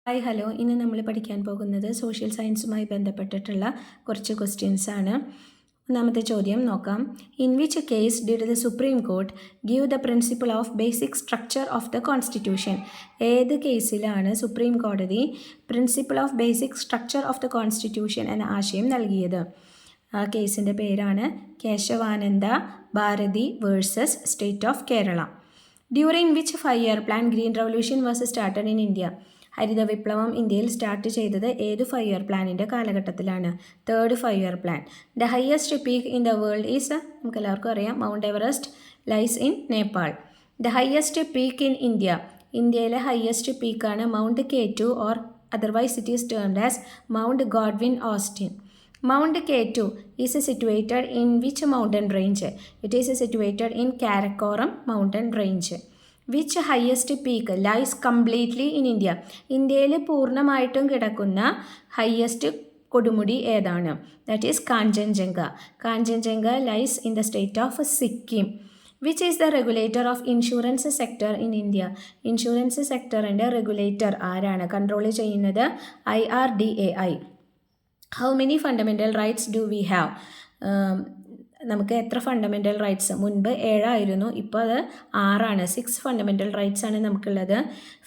Hi hello, ഇന്ന് നമ്മൾ പഠിക്കാൻ പോകുന്നത് സോഷ്യൽ സയൻസുമായി ബന്ധപ്പെട്ടിട്ടുള്ള കുറച്ച് ക്വസ്റ്റ്യൻസ് ആണ്. ഒന്നാമത്തെ ചോദ്യം നോക്കാം. In which case did the Supreme Court give the principle of basic structure of the constitution? ഏത് കേസിലാണ് സുപ്രീം കോടതി principle of basic structure of the constitution എന്ന ആശയം നൽകിയത്? ആ കേസിൻ്റെ പേരാണ് Kesavananda Bharati versus state of Kerala. During which 5-year plan green revolution was started in India? ഹരിത വിപ്ലവം ഇന്ത്യയിൽ സ്റ്റാർട്ട് ചെയ്തത് ഏത് 5-year പ്ലാനിൻ്റെ കാലഘട്ടത്തിലാണ്? Third 5-year plan. The highest peak in the world is, നമുക്ക് എല്ലാവർക്കും അറിയാം, Mount Everest lies in Nepal. The highest peak in India, ഇന്ത്യയിലെ ഹയസ്റ്റ് പീക്കാണ് Mount K2 or otherwise it is termed as Mount Godwin Austen. Mount K2 is situated in which mountain range? It is situated in Karakoram mountain range. Which highest peak lies completely in India? ഇന്ത്യയിൽ പൂർണ്ണമായിട്ടും കിടക്കുന്ന highest കൊടുമുടി ഏതാണ്? That is Kanchenjunga. Kanchenjunga lies in the state of Sikkim. Which is the regulator of insurance sector in India? Insurance സെക്ടറിൻ്റെ regulator ആരാണ്? Control ചെയ്യുന്നത് IRDAI. How many fundamental rights do we have? നമുക്ക് എത്ര ഫണ്ടമെൻ്റൽ റൈറ്റ്സ്? മുൻപ് 7 ആയിരുന്നു, ഇപ്പോൾ അത് 6 6 ഫണ്ടമെൻ്റൽ റൈറ്റ്സ് ആണ് നമുക്കുള്ളത്.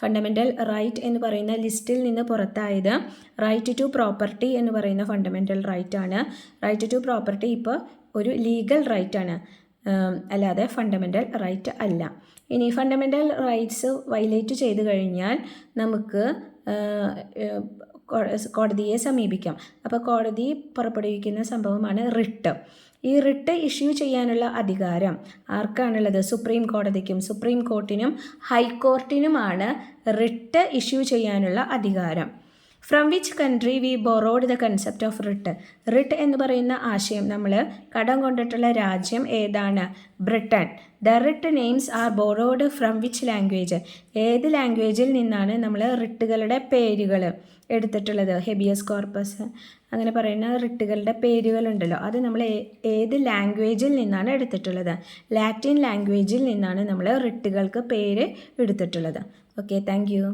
ഫണ്ടമെൻ്റൽ റൈറ്റ് എന്ന് പറയുന്ന ലിസ്റ്റിൽ നിന്ന് പുറത്തായത് റൈറ്റ് ടു പ്രോപ്പർട്ടി എന്ന് പറയുന്ന ഫണ്ടമെൻ്റൽ റൈറ്റ് ആണ്. റൈറ്റ് ടു പ്രോപ്പർട്ടി ഇപ്പോൾ ഒരു ലീഗൽ റൈറ്റ് ആണ്, അല്ലാതെ ഫണ്ടമെൻ്റൽ റൈറ്റ് അല്ല. ഇനി ഫണ്ടമെൻ്റൽ റൈറ്റ്സ് വയലേറ്റ് ചെയ്ത് കഴിഞ്ഞാൽ നമുക്ക് കോടതിയെ സമീപിക്കാം. അപ്പോൾ കോടതി പുറപ്പെടുവിക്കുന്ന സംഭവമാണ് റിട്ട്. ഈ റിട്ട് ഇഷ്യൂ ചെയ്യാനുള്ള അധികാരം ആർക്കാണുള്ളത്? സുപ്രീം കോടതിക്കും സുപ്രീം കോർട്ടിനും ഹൈക്കോർട്ടിനുമാണ് റിട്ട് ഇഷ്യൂ ചെയ്യാനുള്ള അധികാരം. From which country V ബൊറോഡ് the concept of writ? Writ എന്ന് പറയുന്ന ആശയം നമ്മൾ കടം കൊണ്ടിട്ടുള്ള രാജ്യം ഏതാണ്? Britain. The writ names are ബൊറോഡ് from which language? ഏത് ലാംഗ്വേജിൽ നിന്നാണ് നമ്മൾ റിട്ടുകളുടെ പേരുകൾ എടുത്തിട്ടുള്ളത്? ഹെബിയസ് കോർപ്പസ് അങ്ങനെ പറയുന്ന റിട്ടുകളുടെ പേരുകളുണ്ടല്ലോ, അത് നമ്മൾ ഏത് ലാംഗ്വേജിൽ നിന്നാണ് എടുത്തിട്ടുള്ളത്? ലാറ്റിൻ ലാംഗ്വേജിൽ നിന്നാണ് നമ്മൾ റിട്ടുകൾക്ക് പേര് എടുത്തിട്ടുള്ളത്. Okay, thank you.